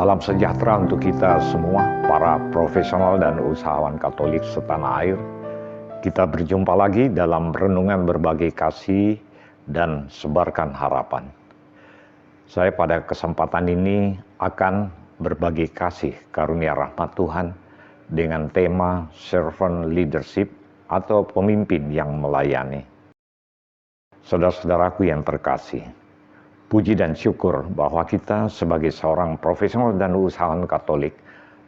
Salam sejahtera untuk kita semua, para profesional dan usahawan Katolik setanah air. Kita berjumpa lagi dalam renungan berbagai kasih dan sebarkan harapan. Saya pada kesempatan ini akan berbagi kasih karunia rahmat Tuhan dengan tema servant leadership atau pemimpin yang melayani. Saudara-saudaraku yang terkasih, puji dan syukur bahwa kita sebagai seorang profesional dan usahawan Katolik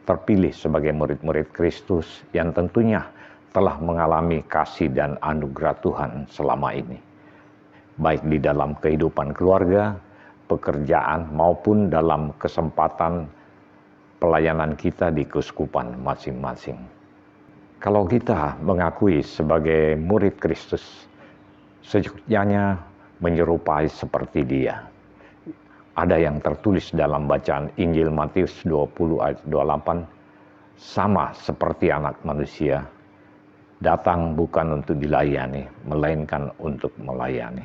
terpilih sebagai murid-murid Kristus yang tentunya telah mengalami kasih dan anugerah Tuhan selama ini. Baik di dalam kehidupan keluarga, pekerjaan maupun dalam kesempatan pelayanan kita di keuskupan masing-masing. Kalau kita mengakui sebagai murid Kristus, sejujurnya menyerupai seperti Dia. Ada yang tertulis dalam bacaan Injil Matius 20 ayat 28, sama seperti anak manusia, datang bukan untuk dilayani, melainkan untuk melayani.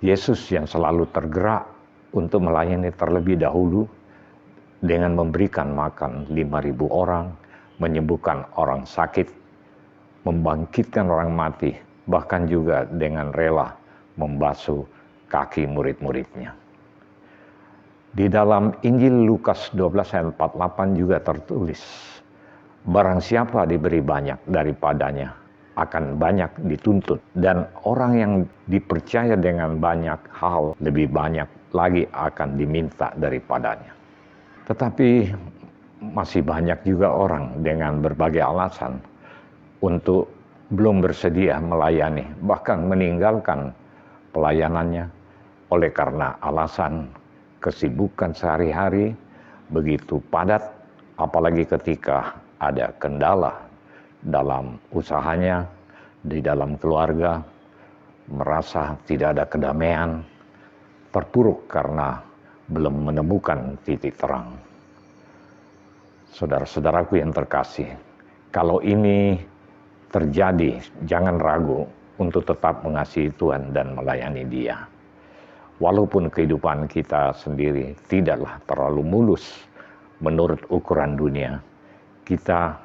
Yesus yang selalu tergerak untuk melayani terlebih dahulu dengan memberikan makan 5.000 orang, menyembuhkan orang sakit, membangkitkan orang mati, bahkan juga dengan rela membasuh kaki murid-muridnya. Di dalam Injil Lukas 12 ayat 48 juga tertulis, barang siapa diberi banyak daripadanya akan banyak dituntut, dan orang yang dipercaya dengan banyak hal lebih banyak lagi akan diminta daripadanya. Tetapi masih banyak juga orang dengan berbagai alasan untuk belum bersedia melayani, bahkan meninggalkan pelayanannya oleh karena alasan kesibukan sehari-hari begitu padat, apalagi ketika ada kendala dalam usahanya, di dalam keluarga, merasa tidak ada kedamaian, terpuruk karena belum menemukan titik terang. Saudara-saudaraku yang terkasih, kalau ini terjadi, jangan ragu untuk tetap mengasihi Tuhan dan melayani Dia. Walaupun kehidupan kita sendiri tidaklah terlalu mulus menurut ukuran dunia, kita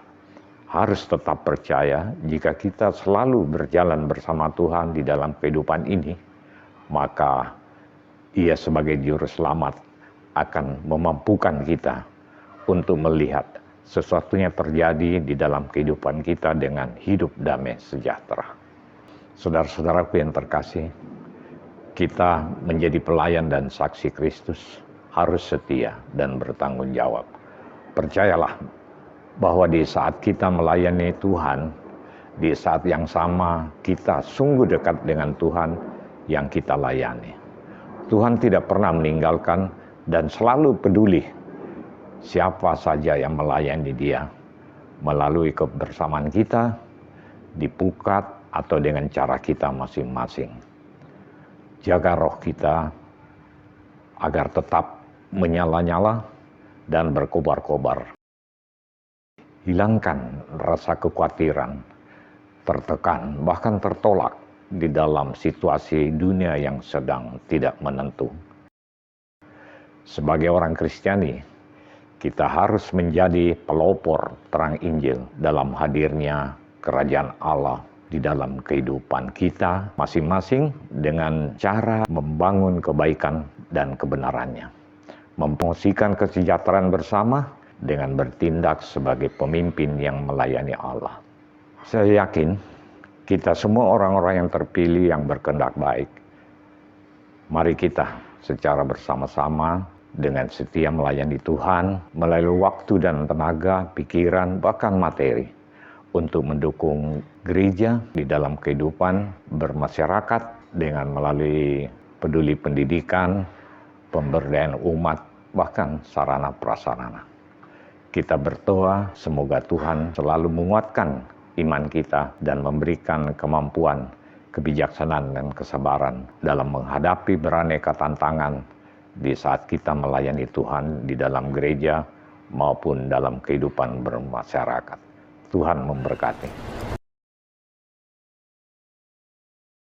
harus tetap percaya jika kita selalu berjalan bersama Tuhan di dalam kehidupan ini, maka Ia sebagai Juru Selamat akan memampukan kita untuk melihat sesuatunya terjadi di dalam kehidupan kita dengan hidup damai sejahtera. Saudara-saudaraku yang terkasih, kita menjadi pelayan dan saksi Kristus harus setia dan bertanggung jawab. Percayalah bahwa di saat kita melayani Tuhan, di saat yang sama kita sungguh dekat dengan Tuhan yang kita layani. Tuhan tidak pernah meninggalkan dan selalu peduli siapa saja yang melayani Dia melalui kebersamaan kita, di pukat atau dengan cara kita masing-masing. Jaga roh kita agar tetap menyala-nyala dan berkobar-kobar. Hilangkan rasa kekhawatiran, tertekan, bahkan tertolak di dalam situasi dunia yang sedang tidak menentu. Sebagai orang Kristiani, kita harus menjadi pelopor terang Injil dalam hadirnya kerajaan Allah di dalam kehidupan kita masing-masing dengan cara membangun kebaikan dan kebenarannya. Mempromosikan kesejahteraan bersama dengan bertindak sebagai pemimpin yang melayani Allah. Saya yakin kita semua orang-orang yang terpilih yang berkehendak baik. Mari kita secara bersama-sama dengan setia melayani Tuhan melalui waktu dan tenaga, pikiran, bahkan materi untuk mendukung gereja di dalam kehidupan bermasyarakat dengan melalui peduli pendidikan, pemberdayaan umat, bahkan sarana prasarana. Kita berdoa semoga Tuhan selalu menguatkan iman kita dan memberikan kemampuan, kebijaksanaan dan kesabaran dalam menghadapi beraneka tantangan di saat kita melayani Tuhan di dalam gereja maupun dalam kehidupan bermasyarakat. Tuhan memberkati.